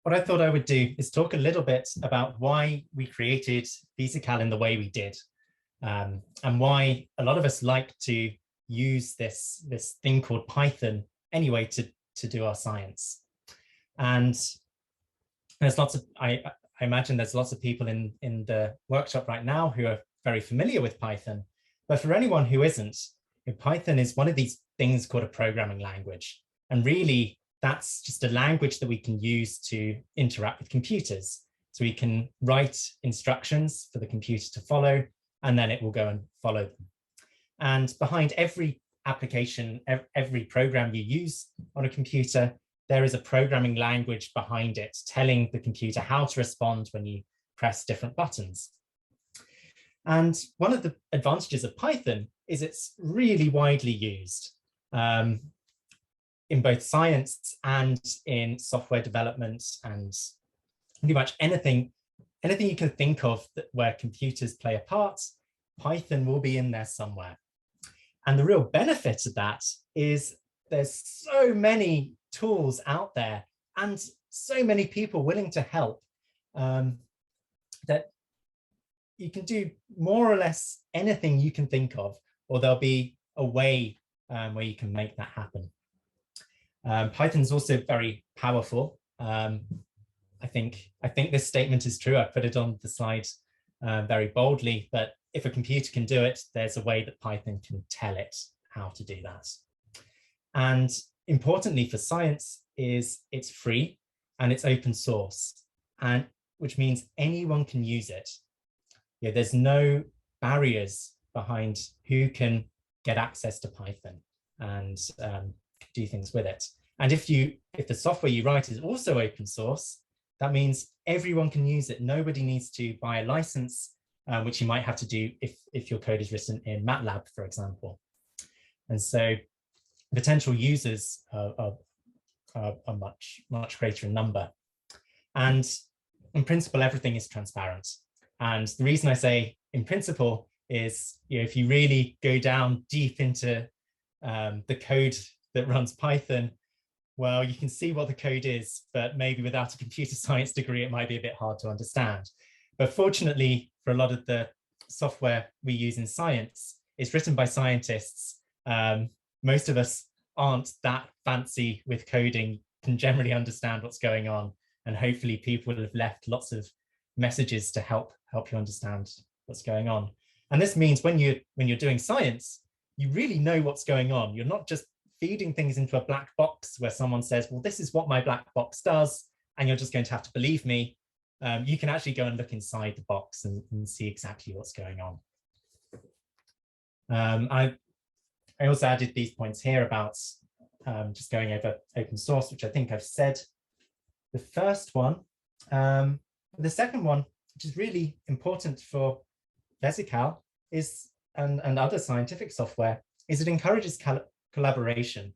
what I thought I would do is talk a little bit about why we created VESIcal in the way we did, and why a lot of us like to use this thing called Python anyway to do our science. And there's lots of, I imagine there's lots of people in the workshop right now who are very familiar with Python, but for anyone who isn't, Python is one of these things called a programming language. And really, that's just a language that we can use to interact with computers. So we can write instructions for the computer to follow, and then it will go and follow them. And behind every application, every program you use on a computer, there is a programming language behind it telling the computer how to respond when you press different buttons. And one of the advantages of Python is it's really widely used in both science and in software development, and pretty much anything you can think of where computers play a part, Python will be in there somewhere. And the real benefit of that is there's so many tools out there and so many people willing to help that you can do more or less anything you can think of, or there'll be a way where you can make that happen. Python is also very powerful. I think this statement is true. I put it on the slide very boldly, but if a computer can do it, there's a way that Python can tell it how to do that. And importantly for science is it's free and it's open source, and which means anyone can use it. Yeah, there's no barriers behind who can get access to Python and do things with it. And if the software you write is also open source, that means everyone can use it. Nobody needs to buy a license, which you might have to do if your code is written in MATLAB, for example. And so potential users are much greater in number. And in principle, everything is transparent. And the reason I say in principle is, if you really go down deep into the code that runs Python, well, you can see what the code is, but maybe without a computer science degree, it might be a bit hard to understand. But fortunately, for a lot of the software we use in science, it's written by scientists. Most of us aren't that fancy with coding, can generally understand what's going on. And hopefully people will have left lots of messages to help you understand what's going on. And this means when you're doing science, you really know what's going on. You're not just feeding things into a black box where someone says, well, this is what my black box does, and you're just going to have to believe me. You can actually go and look inside the box and see exactly what's going on. I also added these points here about just going over open source, which I think I've said. The first one, the second one, which is really important for VESIcal is, and other scientific software, is it encourages collaboration.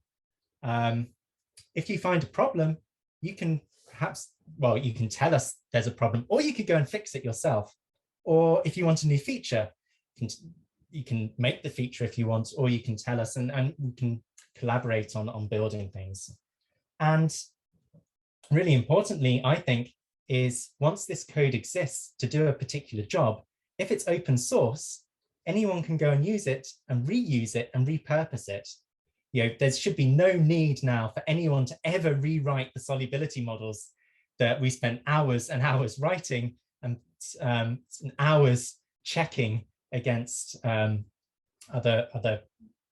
If you find a problem, you can perhaps, well, you can tell us there's a problem, or you could go and fix it yourself. Or if you want a new feature, you can make the feature if you want, or you can tell us, and we can collaborate on building things. And really importantly, I think, is once this code exists to do a particular job, if it's open source, anyone can go and use it and reuse it and repurpose it. There should be no need now for anyone to ever rewrite the solubility models that we spent hours and hours writing and hours checking against other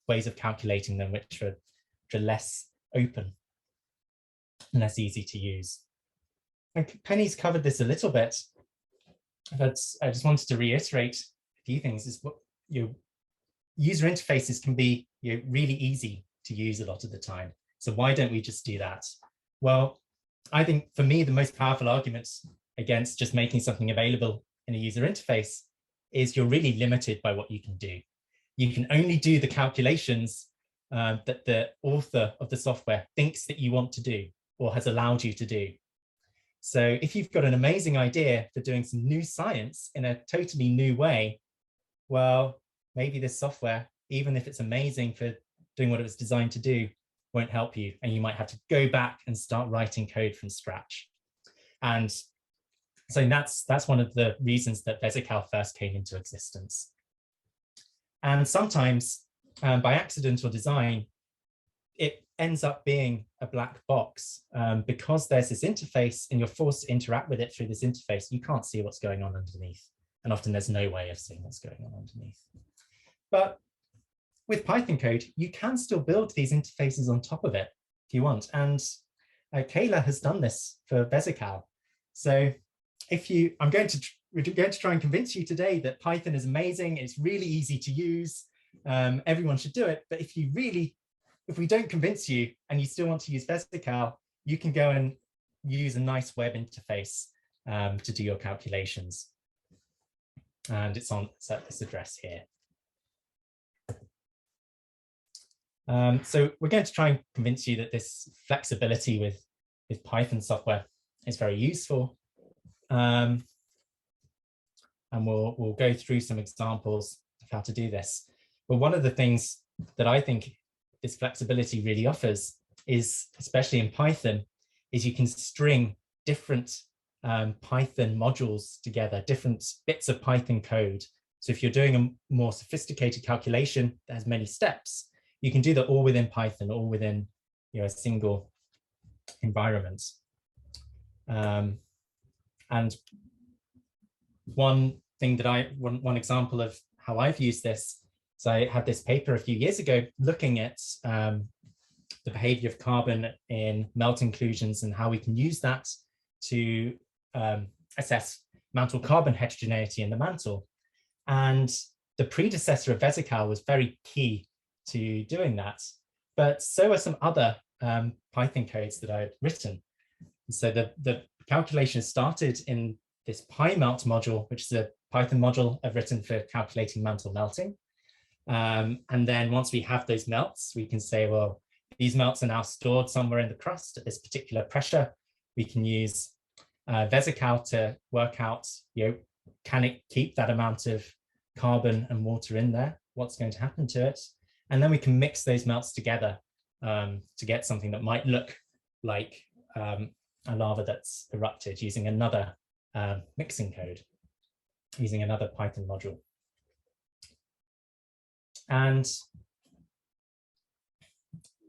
ways of calculating them, which are less open and less easy to use. And Penny's covered this a little bit, but I just wanted to reiterate a few things. Is what user interfaces can be really easy to use a lot of the time. So why don't we just do that? Well, I think for me, the most powerful argument against just making something available in a user interface is you're really limited by what you can do. You can only do the calculations that the author of the software thinks that you want to do or has allowed you to do. So if you've got an amazing idea for doing some new science in a totally new way, well, maybe this software, even if it's amazing for doing what it was designed to do, won't help you, and you might have to go back and start writing code from scratch. And so that's one of the reasons that VESIcal first came into existence. And sometimes by accident or design, it ends up being a black box because there's this interface and you're forced to interact with it through this interface. You can't see what's going on underneath. And often there's no way of seeing what's going on underneath. But with Python code, you can still build these interfaces on top of it if you want. And Kayla has done this for VESIcal. So we're going to try and convince you today that Python is amazing. It's really easy to use. Everyone should do it. But if we don't convince you and you still want to use VESIcal, you can go and use a nice web interface to do your calculations. And it's at this address here. So we're going to try and convince you that this flexibility with Python software is very useful. And we'll go through some examples of how to do this. But one of the things that I think this flexibility really offers is, especially in Python, is you can string different Python modules together, different bits of Python code. So if you're doing a more sophisticated calculation that has many steps, you can do that all within Python, all within a single environment. And one example of how I've used this, so I had this paper a few years ago looking at the behavior of carbon in melt inclusions and how we can use that to assess mantle carbon heterogeneity in the mantle. And the predecessor of VESIcal was very key to doing that, but so are some other Python codes that I had written. So the calculation started in this PyMelt module, which is a Python module I've written for calculating mantle melting. And then once we have those melts, we can say, well, these melts are now stored somewhere in the crust at this particular pressure. We can use VESIcal to work out, can it keep that amount of carbon and water in there? What's going to happen to it? And then we can mix those melts together to get something that might look like a lava that's erupted using another mixing code, using another Python module. And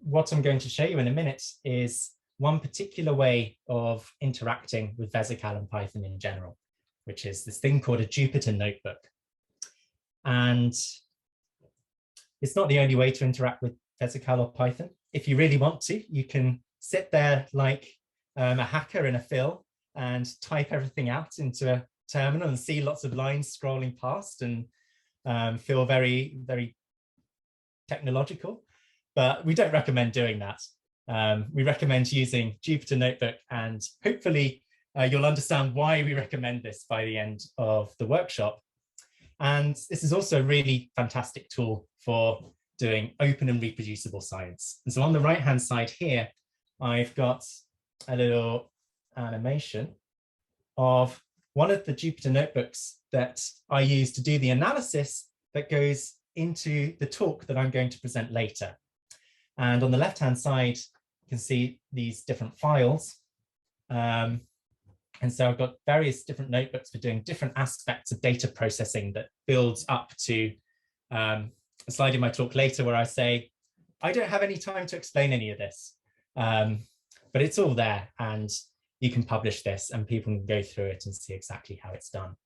what I'm going to show you in a minute is one particular way of interacting with VESIcal and Python in general, which is this thing called a Jupyter Notebook. And it's not the only way to interact with VESIcal or Python. If you really want to, you can sit there like a hacker in a fill and type everything out into a terminal and see lots of lines scrolling past and feel very, very technological. But we don't recommend doing that. We recommend using Jupyter Notebook, and hopefully you'll understand why we recommend this by the end of the workshop. And this is also a really fantastic tool for doing open and reproducible science. And so on the right-hand side here, I've got a little animation of one of the Jupyter Notebooks that I use to do the analysis that goes into the talk that I'm going to present later. And on the left-hand side, you can see these different files. And so I've got various different notebooks for doing different aspects of data processing that builds up to a slide in my talk later where I say, I don't have any time to explain any of this, but it's all there and you can publish this and people can go through it and see exactly how it's done.